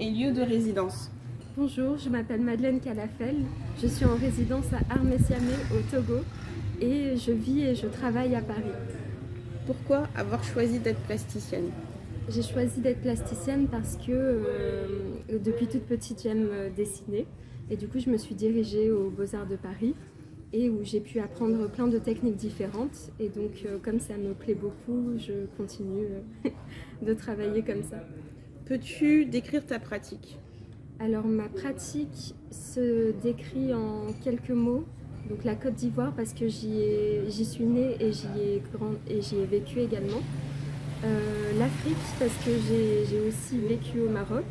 et lieu de résidence. Bonjour, je m'appelle Madeleine Calafel, je suis en résidence à Armesiamé au Togo et je vis et je travaille à Paris. Pourquoi avoir choisi d'être plasticienne? J'ai choisi d'être plasticienne parce que depuis toute petite j'aime dessiner et du coup je me suis dirigée aux Beaux-Arts de Paris et où j'ai pu apprendre plein de techniques différentes et donc comme ça me plaît beaucoup, je continue de travailler comme ça. Peux-tu décrire ta pratique? Alors ma pratique se décrit en quelques mots. Donc la Côte d'Ivoire parce que j'y suis née et j'y ai vécu également. L'Afrique parce que j'ai aussi vécu au Maroc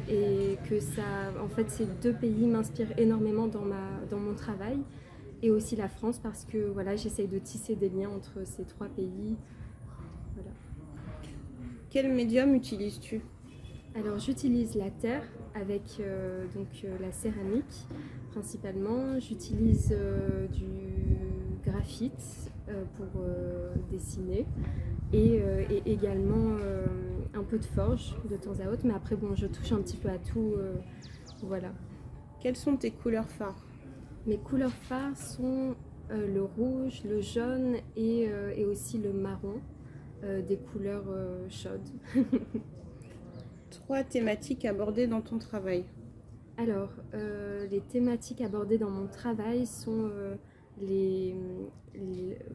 et que ça, en fait, ces deux pays m'inspirent énormément dans mon travail. Et aussi la France parce que voilà, j'essaye de tisser des liens entre ces trois pays. Voilà. Quel médium utilises-tu? Alors j'utilise la terre avec la céramique principalement. J'utilise du graphite pour dessiner et également un peu de forge de temps à autre. Mais après bon, je touche un petit peu à tout. Voilà. Quelles sont tes couleurs phares? Mes couleurs phares sont le rouge, le jaune et aussi le marron, des couleurs chaudes. 3 thématiques abordées dans ton travail. Alors, les thématiques abordées dans mon travail sont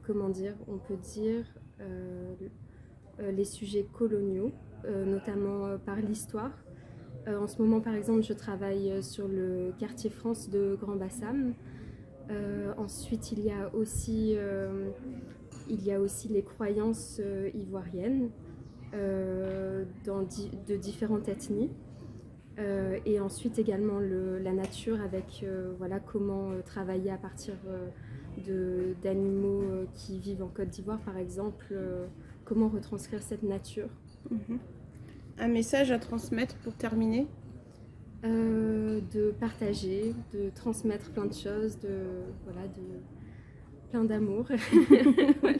comment dire, on peut dire les sujets coloniaux, notamment par l'histoire. En ce moment, par exemple, je travaille sur le quartier France de Grand-Bassam. Ensuite, il y a aussi les croyances ivoiriennes de différentes ethnies. Et ensuite également la nature avec voilà, comment travailler à partir d'animaux qui vivent en Côte d'Ivoire par exemple, comment retranscrire cette nature. Un message à transmettre pour terminer? De partager, de transmettre plein de choses, plein d'amour. Voilà.